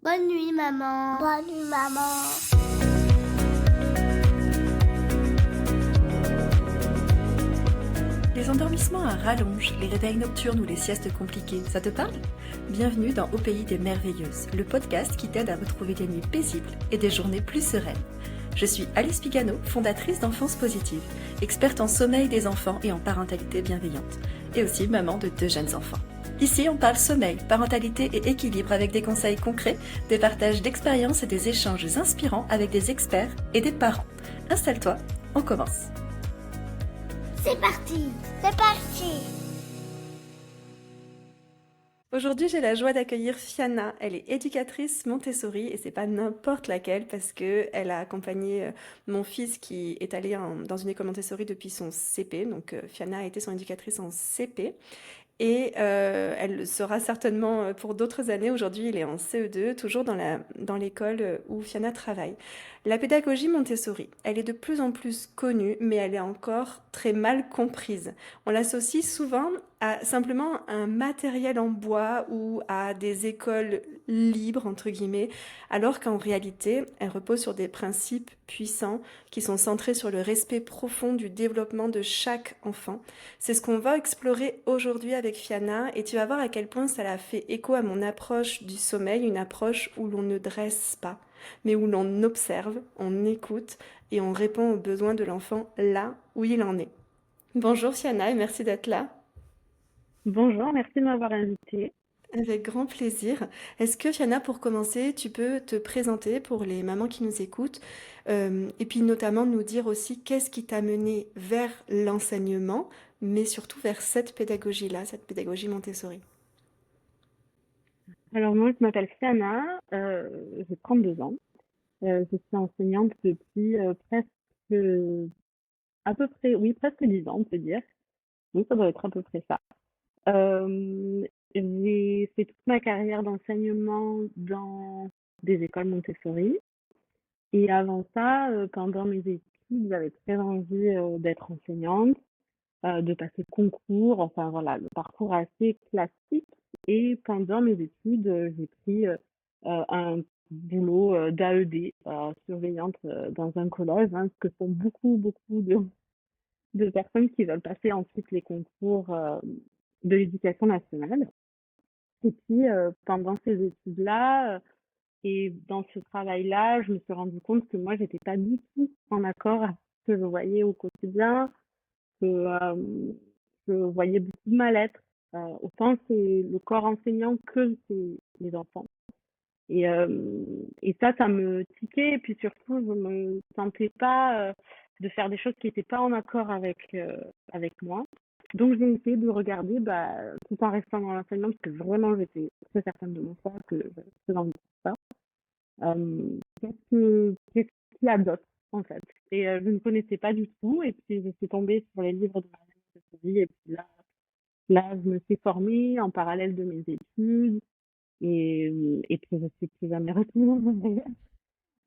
Bonne nuit, maman. Bonne nuit, maman. Les endormissements à rallonge, les réveils nocturnes ou les siestes compliquées, ça te parle? Bienvenue dans Au pays des merveilleuses, le podcast qui t'aide à retrouver des nuits paisibles et des journées plus sereines. Je suis Alice Pigano, fondatrice d'Enfance Positive, experte en sommeil des enfants et en parentalité bienveillante, et aussi maman de 2 jeunes enfants. Ici, on parle sommeil, parentalité et équilibre avec des conseils concrets, des partages d'expériences et des échanges inspirants avec des experts et des parents. Installe-toi, on commence. C'est parti. C'est parti. Aujourd'hui, j'ai la joie d'accueillir Fianna. Elle est éducatrice Montessori et c'est pas n'importe laquelle parce que elle a accompagné mon fils qui est allé dans une école Montessori depuis son CP. Donc Fianna a été son éducatrice en CP. Et elle le sera certainement pour d'autres années. Aujourd'hui, il est en CE2, toujours dans l'école où Fianna travaille. La pédagogie Montessori, elle est de plus en plus connue, mais elle est encore très mal comprise. On l'associe souvent à simplement un matériel en bois ou à des écoles libres, entre guillemets, alors qu'en réalité, elle repose sur des principes puissants qui sont centrés sur le respect profond du développement de chaque enfant. C'est ce qu'on va explorer aujourd'hui avec Fianna et tu vas voir à quel point ça a fait écho à mon approche du sommeil, une approche où l'on ne dresse pas, mais où l'on observe, on écoute et on répond aux besoins de l'enfant là où il en est. Bonjour Fianna et merci d'être là. Bonjour, merci de m'avoir invitée. Avec grand plaisir. Est-ce que Fianna, pour commencer, tu peux te présenter pour les mamans qui nous écoutent et puis notamment nous dire aussi qu'est-ce qui t'a mené vers l'enseignement, mais surtout vers cette pédagogie-là, cette pédagogie Montessori. Alors moi, je m'appelle Fianna, j'ai 32 ans. Je suis enseignante depuis presque, à peu près, oui, presque 10 ans, on peut dire. Oui, ça doit être à peu près ça. Euh, j'ai fait toute ma carrière d'enseignement dans des écoles Montessori. Et avant ça, pendant mes études, j'avais très envie d'être enseignante, de passer le concours, enfin voilà, le parcours assez classique. Et pendant mes études, j'ai pris un boulot d'AED, surveillante dans un collège, hein, ce que font beaucoup de personnes qui veulent passer ensuite les concours de l'éducation nationale. Et puis, pendant ces études-là et dans ce travail-là, je me suis rendu compte que moi, j'étais pas du tout en accord avec ce que je voyais au quotidien, que je voyais beaucoup de mal-être. Autant c'est le corps enseignant que c'est les enfants. Et ça me tiquait. Et puis surtout, je me sentais pas de faire des choses qui n'étaient pas en accord avec moi. Donc j'ai essayé de regarder, bah, tout en restant dans l'enseignement, parce que vraiment j'étais très certaine de mon choix, que j'avais très envie de faire ça. Qu'est-ce qu'il y a d'autre, en fait? Et je ne connaissais pas du tout. Et puis je suis tombée sur les livres de Marianne Montessori. Et puis là, je me suis formée en parallèle de mes études. Et puis je suis plus jamais retournée.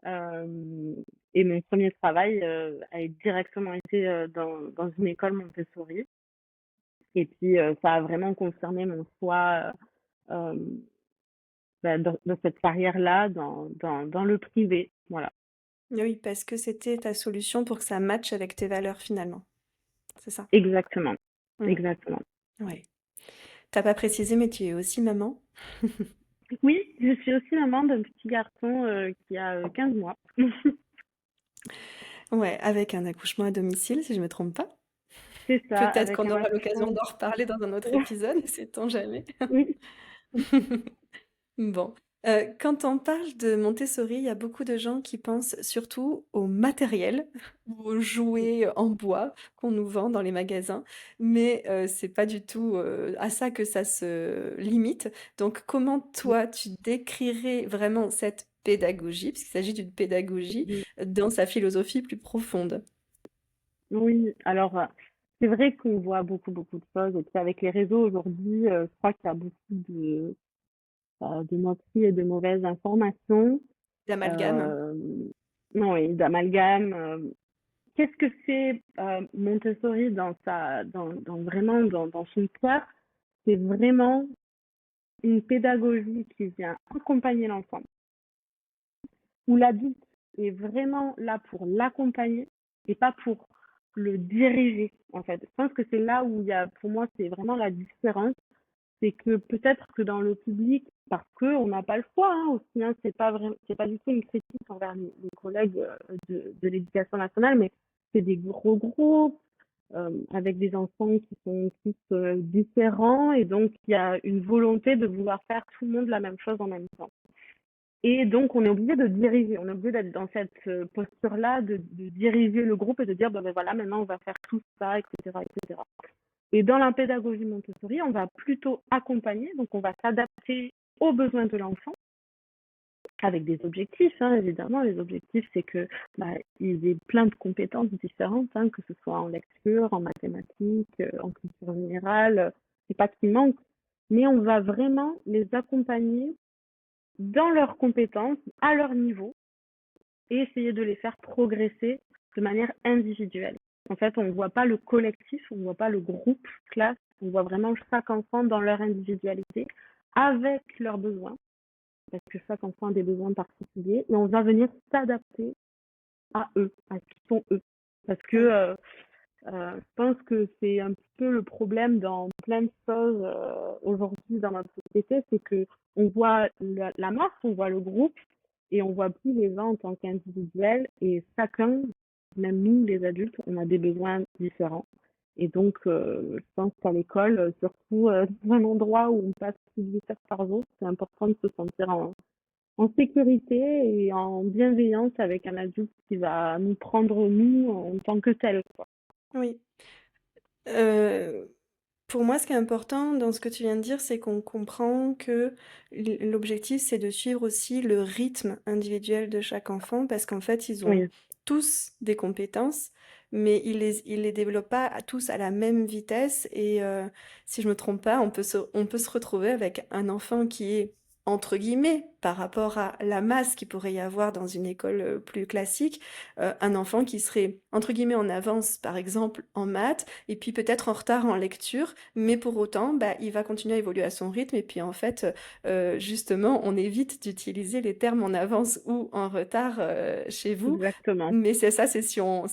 Euh, et mon premier travail a directement été dans une école Montessori. Et puis ça a vraiment confirmé mon choix euh, dans cette carrière-là, dans le privé. Voilà. Oui, parce que c'était ta solution pour que ça matche avec tes valeurs finalement. C'est ça. Exactement. Mm. Exactement. Ouais. T'as pas précisé, mais tu es aussi maman. Oui, je suis aussi maman d'un petit garçon qui a 15 mois. Ouais, avec un accouchement à domicile, si je me trompe pas. C'est ça, Peut-être avec qu'on un aura l'occasion accouchement. d'en reparler dans un autre épisode, sait-on jamais. Oui. Bon, quand on parle de Montessori, il y a beaucoup de gens qui pensent surtout au matériel ou aux jouets en bois qu'on nous vend dans les magasins, mais c'est pas du tout à ça que ça se limite. Donc, comment toi, tu décrirais vraiment cette pédagogie, puisqu'il s'agit d'une pédagogie, dans sa philosophie plus profonde? Oui, alors c'est vrai qu'on voit beaucoup de choses. Et puis avec les réseaux aujourd'hui, je crois qu'il y a beaucoup de moqueries et de mauvaises informations. L'amalgame? Euh, non, oui, d'amalgame. Qu'est-ce que c'est Montessori vraiment dans son cœur? C'est vraiment une pédagogie qui vient accompagner l'enfant. où l'adulte est vraiment là pour l'accompagner et pas pour le diriger, en fait. Je pense que c'est là où il y a, pour moi, c'est vraiment la différence. C'est que peut-être que dans le public, parce qu'on n'a pas le choix aussi, c'est pas du tout une critique envers les collègues de l'éducation nationale, mais c'est des gros groupes avec des enfants qui sont tous différents et donc il y a une volonté de vouloir faire tout le monde la même chose en même temps. Et donc, on est obligé de diriger, on est obligé d'être dans cette posture-là, de diriger le groupe et de dire, ben voilà, maintenant on va faire tout ça, etc., etc. Et dans la pédagogie Montessori, on va plutôt accompagner, donc on va s'adapter aux besoins de l'enfant avec des objectifs, évidemment. Les objectifs, c'est que ils aient plein de compétences différentes, que ce soit en lecture, en mathématiques, en culture générale. C'est pas qu'il manque, mais on va vraiment les accompagner dans leurs compétences, à leur niveau, et essayer de les faire progresser de manière individuelle. En fait, on ne voit pas le collectif, on ne voit pas le groupe, classe, on voit vraiment chaque enfant dans leur individualité, avec leurs besoins, parce que chaque enfant a des besoins particuliers, et on va venir s'adapter à eux, à qui sont eux. Parce que je pense que c'est un petit peu le problème dans plein de choses aujourd'hui dans notre société, c'est que on voit la masse, on voit le groupe, et on voit plus les gens en tant qu'individuels, et chacun, même nous les adultes, on a des besoins différents. Et donc, je pense qu'à l'école, surtout dans un endroit où on passe plus de 8 heures par jour, c'est important de se sentir en sécurité et en bienveillance avec un adulte qui va nous prendre nous en tant que tel, quoi. Oui. Euh, pour moi, ce qui est important dans ce que tu viens de dire, c'est qu'on comprend que l'objectif, c'est de suivre aussi le rythme individuel de chaque enfant, parce qu'en fait, ils ont Oui, tous des compétences, mais ils les développent pas tous à la même vitesse. Et si je me trompe pas, on peut se retrouver avec un enfant qui est entre guillemets, par rapport à la masse qu'il pourrait y avoir dans une école plus classique, un enfant qui serait entre guillemets en avance, par exemple en maths, et puis peut-être en retard en lecture, mais pour autant, bah, il va continuer à évoluer à son rythme. Et puis en fait, justement, on évite d'utiliser les termes en avance ou en retard chez vous. exactement. Mais c'est ça, c'est si on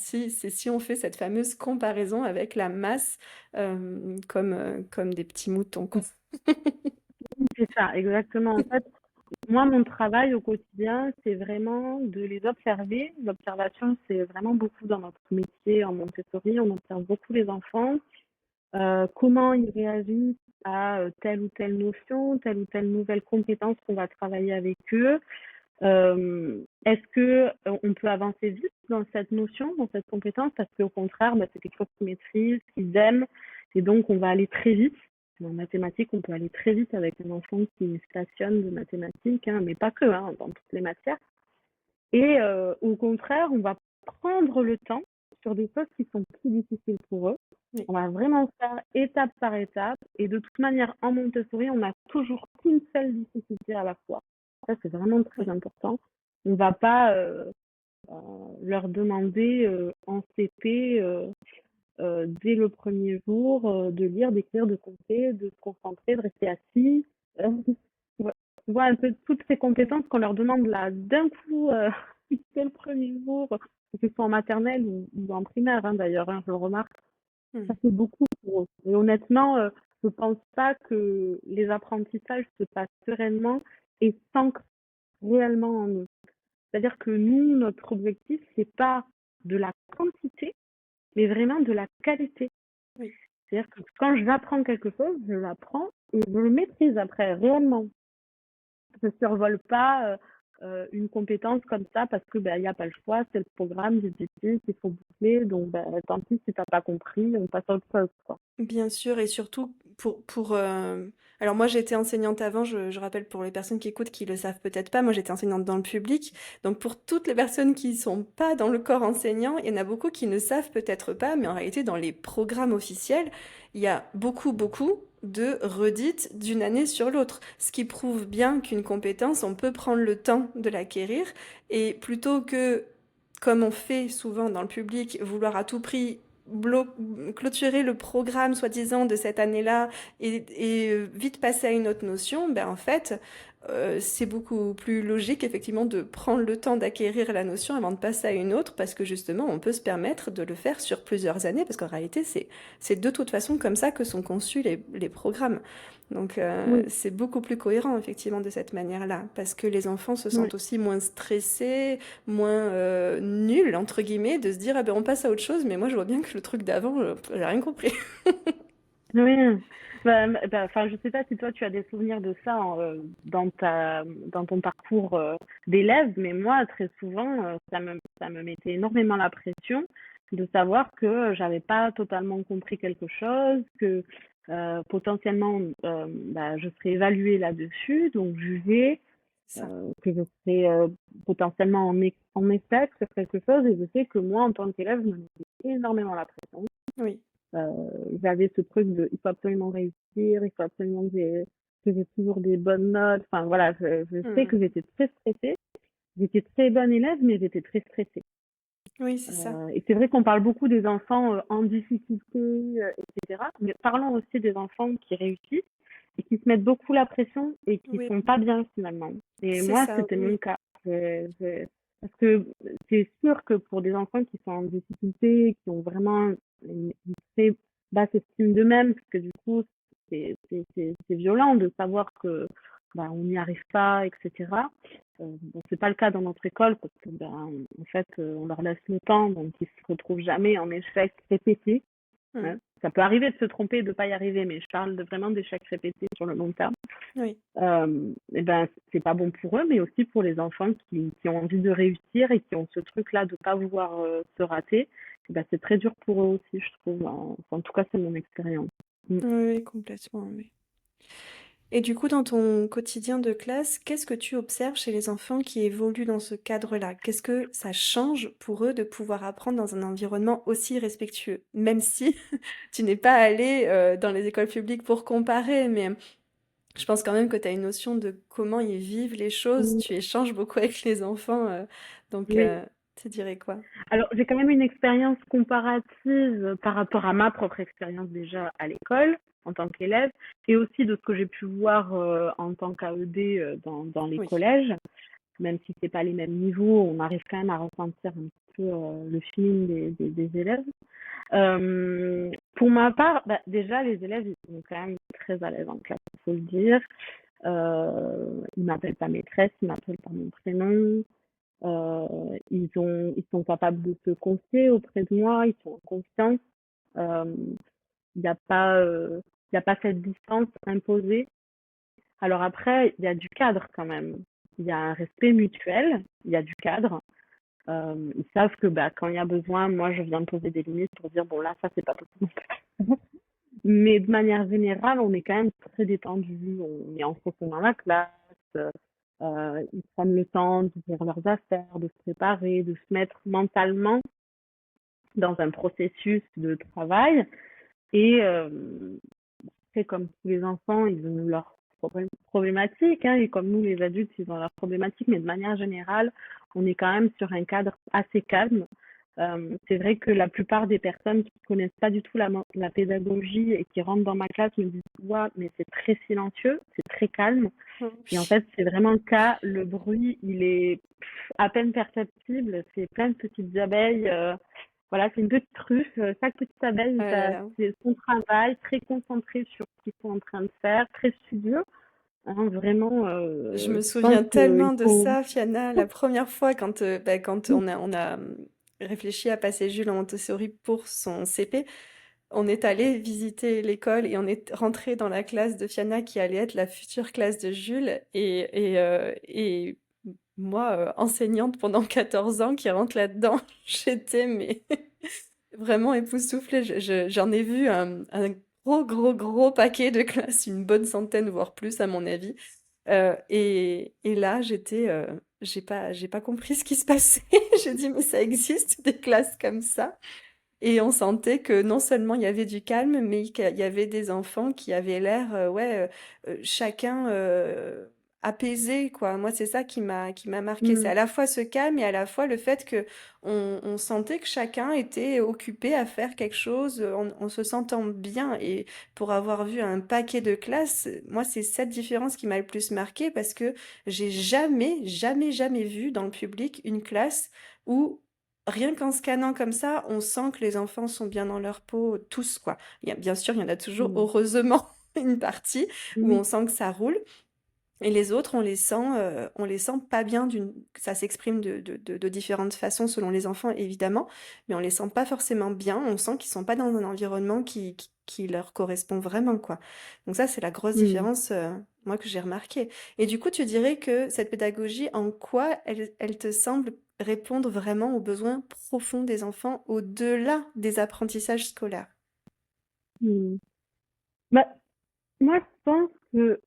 fait cette fameuse comparaison avec la masse comme des petits moutons, quoi. C'est ça, exactement. En fait, moi, mon travail au quotidien, c'est vraiment de les observer. L'observation, c'est vraiment beaucoup dans notre métier en Montessori. On observe beaucoup les enfants, comment ils réagissent à telle ou telle notion, telle ou telle nouvelle compétence qu'on va travailler avec eux. Est-ce que on peut avancer vite dans cette notion, dans cette compétence, parce qu'au contraire, c'est quelque chose qu'ils maîtrisent, qu'ils aiment, et donc on va aller très vite. En mathématiques, on peut aller très vite avec un enfant qui stationne de mathématiques, mais pas que, dans toutes les matières. Et au contraire, on va prendre le temps sur des choses qui sont plus difficiles pour eux. Oui. On va vraiment faire étape par étape. Et de toute manière, en Montessori, on n'a toujours qu'une seule difficulté à la fois. Ça, c'est vraiment très important. On va pas leur demander en CP, dès le premier jour, de lire, d'écrire, de compter, de se concentrer, de rester assis. Ouais. Tu vois un peu toutes ces compétences qu'on leur demande là d'un coup dès le premier jour, que ce soit en maternelle ou en primaire d'ailleurs, je le remarque, ça fait beaucoup pour eux. Et honnêtement, je pense pas que les apprentissages se passent sereinement et s'ancrent réellement en eux. C'est-à-dire que nous, notre objectif, c'est pas de la quantité, mais vraiment de la qualité. Oui. C'est-à-dire que quand j'apprends quelque chose, je l'apprends et je le maîtrise après, réellement. Je ne survole pas une compétence comme ça parce que il y a pas le choix, c'est le programme, j'ai dit il faut boucler, donc tant pis si t'as pas compris, on passe à autre chose, quoi. Bien sûr, et surtout alors moi j'étais enseignante avant, je rappelle pour les personnes qui écoutent qui le savent peut-être pas, moi j'étais enseignante dans le public, donc pour toutes les personnes qui sont pas dans le corps enseignant, il y en a beaucoup qui ne savent peut-être pas, mais en réalité dans les programmes officiels, il y a beaucoup de redites d'une année sur l'autre, ce qui prouve bien qu'une compétence, on peut prendre le temps de l'acquérir, et plutôt que, comme on fait souvent dans le public, vouloir à tout prix clôturer le programme soi-disant de cette année-là et vite passer à une autre notion, ben en fait, c'est beaucoup plus logique effectivement de prendre le temps d'acquérir la notion avant de passer à une autre parce que justement on peut se permettre de le faire sur plusieurs années parce qu'en réalité c'est de toute façon comme ça que sont conçus les programmes. Donc Oui, c'est beaucoup plus cohérent effectivement de cette manière-là parce que les enfants se oui. sentent aussi moins stressés, moins nuls entre guillemets de se dire ah ben on passe à autre chose mais moi je vois bien que le truc d'avant j'ai rien compris. Oui. Enfin, je sais pas si toi tu as des souvenirs de ça dans ton parcours d'élève, mais moi très souvent ça me mettait énormément la pression de savoir que j'avais pas totalement compris quelque chose, que potentiellement je serais évaluée là-dessus, donc jugée, C'est ça. que je serais potentiellement en échec sur quelque chose, et je sais que moi en tant qu'élève, je me mettais énormément la pression. Oui. J'avais ce truc de il faut absolument réussir, il faut absolument que j'ai toujours des bonnes notes. Enfin voilà, je sais Hmm. que j'étais très stressée. J'étais très bonne élève, mais j'étais très stressée. Oui, c'est ça. Et c'est vrai qu'on parle beaucoup des enfants en difficulté, etc. Mais parlons aussi des enfants qui réussissent et qui se mettent beaucoup la pression et qui Oui, sont pas bien finalement. Et c'est moi, ça, c'était mon oui. cas. Parce que c'est sûr que pour des enfants qui sont en difficulté, qui ont vraiment une très basse estime d'eux-mêmes, parce que du coup, c'est violent de savoir que on n'y arrive pas, etc. Bon, c'est pas le cas dans notre école parce que en fait on leur laisse le temps donc ils se retrouvent jamais en échec répété, Hmm. hein. Ça peut arriver de se tromper et de pas y arriver, mais je parle vraiment d'échecs répétés sur le long terme. Oui. Et ben c'est pas bon pour eux mais aussi pour les enfants qui ont envie de réussir et qui ont ce truc là de pas vouloir se rater. Et ben c'est très dur pour eux aussi, je trouve, en tout cas c'est mon expérience. Mm. Oui, oui, complètement, oui. Et du coup, dans ton quotidien de classe, qu'est-ce que tu observes chez les enfants qui évoluent dans ce cadre-là? Qu'est-ce que ça change pour eux de pouvoir apprendre dans un environnement aussi respectueux? Même si tu n'es pas allé dans les écoles publiques pour comparer, mais je pense quand même que tu as une notion de comment ils vivent les choses. Oui. Tu échanges beaucoup avec les enfants, donc Oui. tu dirais quoi? Alors, j'ai quand même une expérience comparative par rapport à ma propre expérience déjà à l'école en tant qu'élève et aussi de ce que j'ai pu voir en tant qu'AED dans les Oui. collèges, même si c'est pas les mêmes niveaux, on arrive quand même à ressentir un petit peu le feeling des élèves. Pour ma part, déjà les élèves ils sont quand même très à l'aise en classe, il faut le dire. Ils m'appellent pas maîtresse, ils m'appellent par mon prénom. Ils sont capables de se confier auprès de moi, ils sont en confiance. Euh, Il n'y a pas, il y a pas cette distance imposée. Alors après, il y a du cadre quand même. Il y a un respect mutuel, il y a du cadre. Ils savent que quand il y a besoin, moi je viens me poser des limites pour dire bon là ça c'est pas possible. Mais de manière générale, on est quand même très détendu. On est entre dans la classe. Ils prennent le temps de faire leurs affaires, de se préparer, de se mettre mentalement dans un processus de travail. Et c'est comme tous les enfants, ils ont leurs problématiques, hein, et comme nous les adultes, ils ont leurs problématiques, mais de manière générale, on est quand même sur un cadre assez calme. C'est vrai que la plupart des personnes qui ne connaissent pas du tout la pédagogie et qui rentrent dans ma classe me disent ouais, mais c'est très silencieux, c'est très calme. Et en Oui. fait, c'est vraiment le cas. Le bruit, il est à peine perceptible. C'est plein de petites abeilles. Voilà, c'est une petite ruche. Chaque petite abeille, Oh là ça, là. c'est son travail, très concentré sur ce qu'ils sont en train de faire, très studieux. Hein, vraiment, Je me je pense souviens qu'il tellement de faut. ça, Fiona, la première fois quand on a réfléchi à passer Jules en Montessori pour son CP, on est allé visiter l'école et on est rentré dans la classe de Fiona qui allait être la future classe de Jules et moi, enseignante pendant 14 ans qui rentre là-dedans, j'étais mais vraiment époustouflée. J'en ai vu un gros, gros, gros paquet de classes, une bonne centaine, voire plus à mon avis. Et là, j'ai pas compris ce qui se passait. J'ai dit, mais ça existe des classes comme ça. Et on sentait que non seulement il y avait du calme, mais qu'il y avait des enfants qui avaient l'air, ouais, chacun apaisé, quoi. Moi, c'est ça qui m'a marqué. C'est Mm. à la fois ce calme et à la fois le fait que on sentait que chacun était occupé à faire quelque chose en se sentant bien. Et pour avoir vu un paquet de classes, moi, c'est cette différence qui m'a le plus marqué parce que j'ai jamais, jamais, jamais vu dans le public une classe où rien qu'en scannant comme ça, on sent que les enfants sont bien dans leur peau, tous, quoi. Bien sûr, il y en a toujours, Mm. heureusement, une partie où Oui. on sent que ça roule. Et les autres, on les sent pas bien ça s'exprime de différentes façons selon les enfants, évidemment, mais on les sent pas forcément bien. On sent qu'ils sont pas dans un environnement qui leur correspond vraiment, quoi. Donc ça, c'est la grosse Mm. différence, moi, que j'ai remarqué. Et du coup, tu dirais que cette pédagogie, en quoi elle te semble répondre vraiment aux besoins profonds des enfants au-delà des apprentissages scolaires? Mm. Bah, moi, je pense que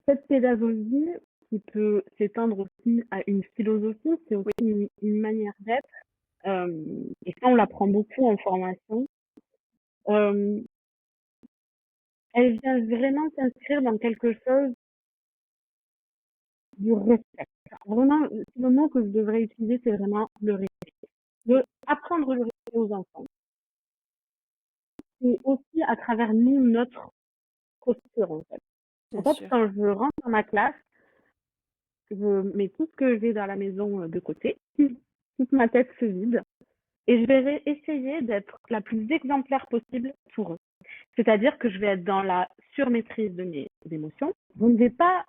cette pédagogie qui peut s'étendre aussi à une philosophie, c'est aussi Oui, une manière d'être. Et ça, on l'apprend beaucoup en formation. Euh, Elle vient vraiment s'inscrire dans quelque chose du respect. Vraiment, le mot que je devrais utiliser, c'est vraiment le respect. De oui, apprendre le respect aux enfants. Et aussi à travers nous, notre posture, en fait. En bien fait, sûr. quand je rentre dans ma classe, je mets tout ce que j'ai dans la maison de côté. Toute ma tête se vide. Et je vais essayer d'être la plus exemplaire possible pour eux. C'est-à-dire que je vais être dans la surmaîtrise de mes émotions. Je ne vais pas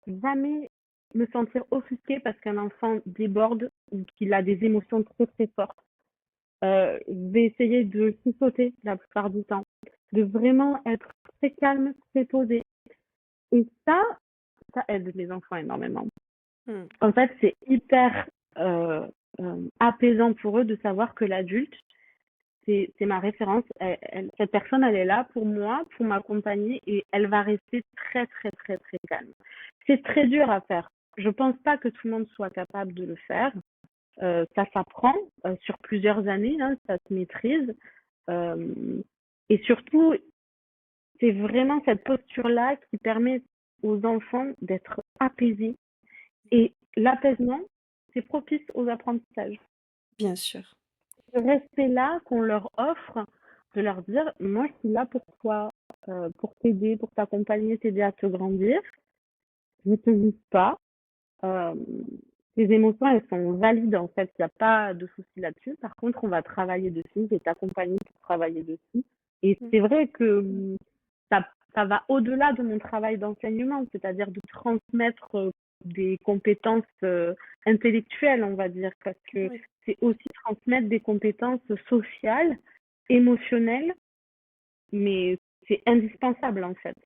jamais me sentir offusquée parce qu'un enfant déborde ou qu'il a des émotions très très fortes. Je vais essayer de sauter la plupart du temps, de vraiment être très calme, très posée. Et ça aide les enfants énormément. Hmm, En fait, c'est hyper apaisant pour eux de savoir que l'adulte, c'est ma référence. Cette personne, elle est là pour moi, pour m'accompagner et elle va rester très, très, très, très calme. C'est très dur à faire. Je pense pas que tout le monde soit capable de le faire. Ça s'apprend sur plusieurs années, hein, ça se maîtrise. Euh, et surtout, c'est vraiment cette posture-là qui permet aux enfants d'être apaisés. Et l'apaisement, c'est propice aux apprentissages. bien sûr. Ce respect-là qu'on leur offre, de leur dire, moi je suis là pour toi, pour t'aider, pour t'accompagner, t'aider à te grandir. Je ne te juge pas. Euh, tes émotions, elles sont valides en fait, il n'y a pas de souci là-dessus. Par contre, on va travailler dessus, je vais t'accompagner pour travailler dessus. Et Hmm, c'est vrai que ça va au-delà de mon travail d'enseignement, c'est-à-dire de transmettre des compétences intellectuelles, on va dire, parce que oui. c'est aussi transmettre des compétences sociales, émotionnelles, mais c'est indispensable en fait.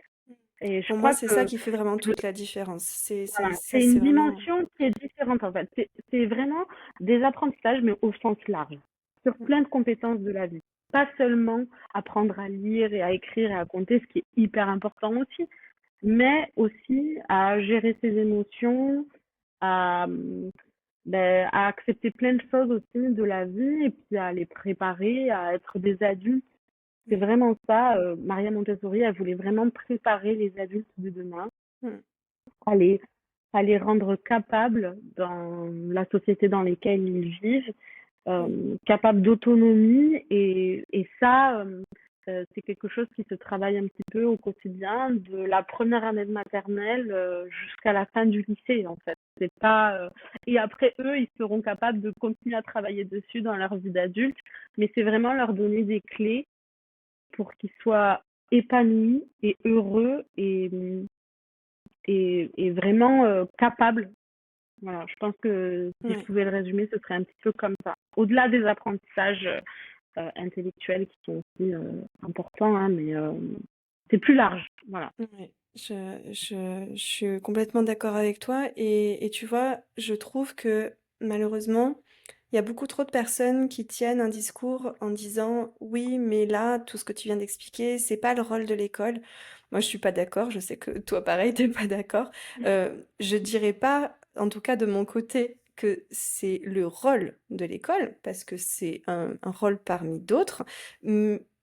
Et je Pour moi, crois c'est ça que qui fait vraiment toute la différence. voilà, Ça, c'est c'est une vraiment. dimension qui est différente en fait. C'est vraiment des apprentissages, mais au sens large, sur Mm, plein de compétences de la vie. Pas seulement apprendre à lire et à écrire et à compter, ce qui est hyper important aussi, mais aussi à gérer ses émotions, à, à accepter plein de choses aussi de la vie et puis à les préparer à être des adultes. C'est mm, vraiment ça. Maria Montessori, elle voulait vraiment préparer les adultes de demain mm, à les, à les rendre capables dans la société dans laquelle ils vivent, mm. capables d'autonomie et ça, c'est quelque chose qui se travaille un petit peu au quotidien, de la première année de maternelle jusqu'à la fin du lycée en fait. C'est pas et après eux, ils seront capables de continuer à travailler dessus dans leur vie d'adulte, mais c'est vraiment leur donner des clés pour qu'ils soient épanouis et heureux et vraiment capables. Voilà, je pense que si je Ouais. pouvais le résumer, ce serait un petit peu comme ça. Au-delà des apprentissages intellectuels qui sont aussi importants, hein, mais c'est plus large. Voilà. Ouais, je suis complètement d'accord avec toi et tu vois, je trouve que malheureusement, il y a beaucoup trop de personnes qui tiennent un discours en disant oui, mais là, tout ce que tu viens d'expliquer, c'est pas le rôle de l'école. Moi, je suis pas d'accord. Je sais que toi, pareil, t'es pas d'accord. Je dirais pas, en tout cas de mon côté, que c'est le rôle de l'école parce que c'est un rôle parmi d'autres.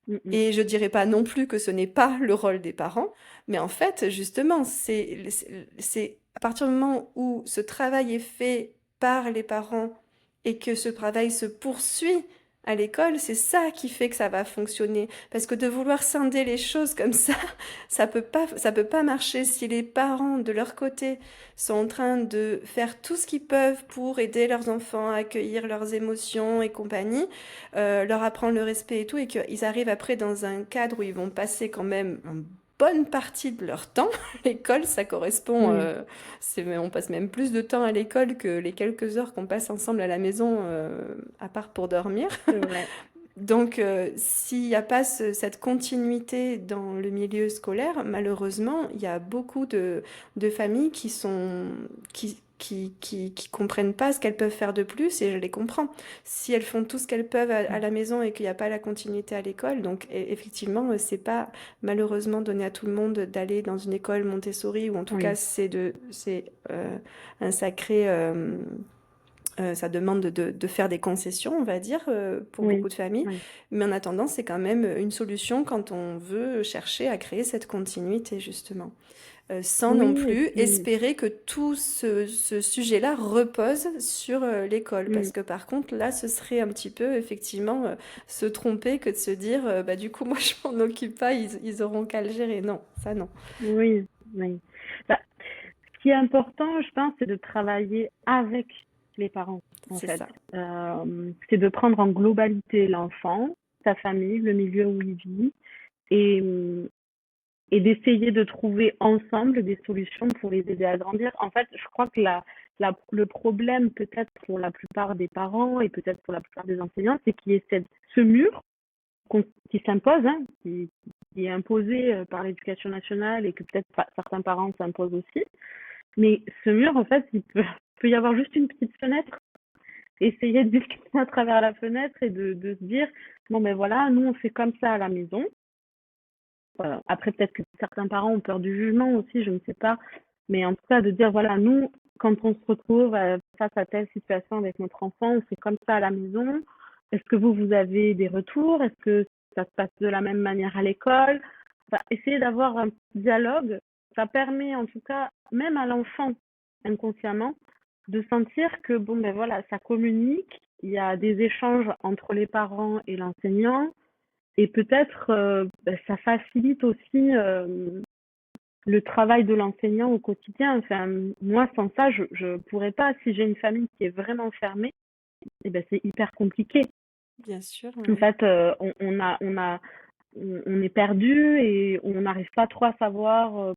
Mm, mm. Et je dirais pas non plus que ce n'est pas le rôle des parents, mais en fait, justement, c'est à partir du moment où ce travail est fait par les parents et que ce travail se poursuit à l'école, c'est ça qui fait que ça va fonctionner. Parce que de vouloir scinder les choses comme ça, ça peut pas marcher si les parents, de leur côté, sont en train de faire tout ce qu'ils peuvent pour aider leurs enfants à accueillir leurs émotions et compagnie, leur apprendre le respect et tout, et qu'ils arrivent après dans un cadre où ils vont passer quand même une bonne partie de leur temps. L'école, ça correspond, Oui, on passe même plus de temps à l'école que les quelques heures qu'on passe ensemble à la maison, à part pour dormir. c'est vrai. Donc, s'il n'y a pas cette continuité dans le milieu scolaire, malheureusement, il y a beaucoup de familles qui comprennent pas ce qu'elles peuvent faire de plus, et je les comprends. Si elles font tout ce qu'elles peuvent à la maison et qu'il n'y a pas la continuité à l'école, donc effectivement, c'est pas malheureusement donné à tout le monde d'aller dans une école Montessori, ou en tout cas, Oui, c'est un sacré, ça demande de faire des concessions, on va dire, pour beaucoup oui, de familles. oui, Mais en attendant, c'est quand même une solution quand on veut chercher à créer cette continuité, justement. Sans non oui, et plus puis, espérer que tout ce sujet-là repose sur l'école. mm, Parce que par contre, là, ce serait un petit peu, effectivement, se tromper que de se dire, bah, du coup, moi, je m'en occupe pas, ils auront qu'à le gérer. Non, ça, non. oui, oui. Bah, ce qui est important, je pense, c'est de travailler avec les parents, en C'est fait. ça. C'est de prendre en globalité l'enfant, sa famille, le milieu où il vit, et, et d'essayer de trouver ensemble des solutions pour les aider à grandir. En fait, je crois que le problème, peut-être pour la plupart des parents et peut-être pour la plupart des enseignants, c'est qu'il y ait ce mur qui s'impose, hein, qui est imposé par l'éducation nationale et que peut-être certains parents s'imposent aussi. Mais ce mur, en fait, peut y avoir juste une petite fenêtre. Essayer de discuter à travers la fenêtre et de se dire, bon ben voilà, nous on fait comme ça à la maison. Après, peut-être que certains parents ont peur du jugement aussi, je ne sais pas. Mais en tout cas, de dire, voilà, nous, quand on se retrouve face à telle situation avec notre enfant, on fait comme ça à la maison. Est-ce que vous avez des retours? Est-ce que ça se passe de la même manière à l'école? Enfin, essayer d'avoir un petit dialogue, ça permet en tout cas, même à l'enfant, inconsciemment, de sentir que, bon, ben voilà, ça communique, il y a des échanges entre les parents et l'enseignant, et peut-être ça facilite aussi le travail de l'enseignant au quotidien. Enfin, moi, sans ça, je pourrais pas. Si j'ai une famille qui est vraiment fermée, eh ben, c'est hyper compliqué. Bien sûr, En oui. fait, on est perdu et on n'arrive pas trop à savoir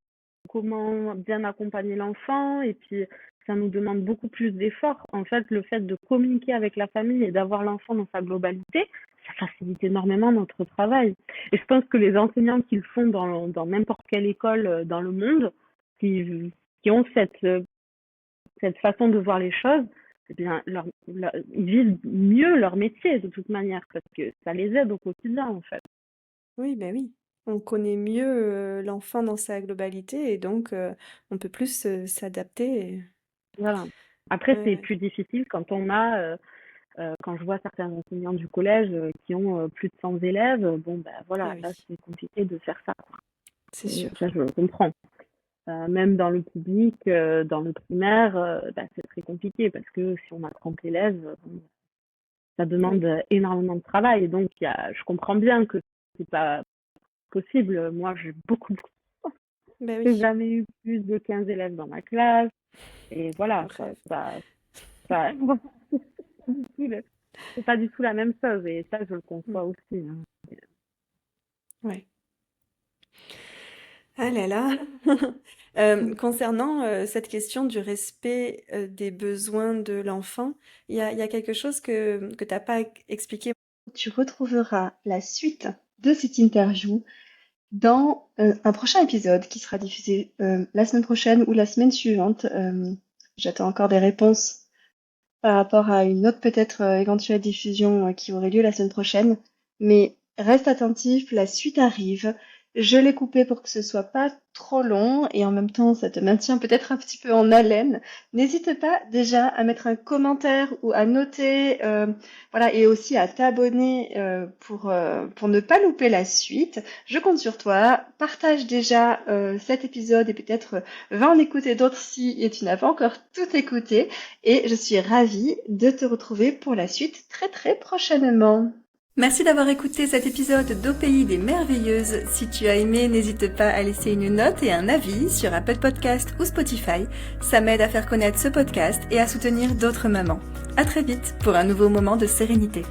comment bien accompagner l'enfant. Et puis, ça nous demande beaucoup plus d'efforts. En fait, le fait de communiquer avec la famille et d'avoir l'enfant dans sa globalité, ça facilite énormément notre travail. Et je pense que les enseignants qui le font dans n'importe quelle école dans le monde, qui ont cette façon de voir les choses, eh bien, ils vivent mieux leur métier de toute manière parce que ça les aide au quotidien, en fait. Oui, ben oui. On connaît mieux l'enfant dans sa globalité, et donc on peut plus s'adapter. Voilà. Après, Ouais, c'est ouais. plus difficile quand quand je vois certains enseignants du collège qui ont plus de 100 élèves, bon, ben Ah voilà, là, oui, c'est compliqué de faire ça, quoi. c'est sûr. Ça, je le comprends. Même dans le public, dans le primaire, bah, c'est très compliqué parce que si on a 30 élèves, bon, ça Oui, demande énormément de travail. Donc, je comprends bien que c'est pas possible. Moi, j'ai ben j'ai oui, jamais eu plus de 15 élèves dans ma classe. Et le voilà, quoi. rêve. Ça, c'est pas du tout la même chose. Et ça, je le Mm. conçois aussi, hein. Ouais. Ah là là. Concernant cette question du respect des besoins de l'enfant, il y a quelque chose que t'as pas expliqué. Tu retrouveras la suite de cette interview dans un prochain épisode qui sera diffusé la semaine prochaine ou la semaine suivante. J'attends encore des réponses par rapport à une autre peut-être éventuelle diffusion qui aurait lieu la semaine prochaine. Mais reste attentif, la suite arrive. Je l'ai coupé pour que ce soit pas trop long et en même temps ça te maintient peut-être un petit peu en haleine. N'hésite pas déjà à mettre un commentaire ou à noter, voilà, et aussi à t'abonner pour ne pas louper la suite. Je compte sur toi. Partage déjà cet épisode et peut-être va en écouter d'autres si tu n'as pas encore tout écouté. Et je suis ravie de te retrouver pour la suite très très prochainement. Merci d'avoir écouté cet épisode d'Au Pays des Merveilleuses. Si tu as aimé, n'hésite pas à laisser une note et un avis sur Apple Podcast ou Spotify. Ça m'aide à faire connaître ce podcast et à soutenir d'autres mamans. À très vite pour un nouveau moment de sérénité.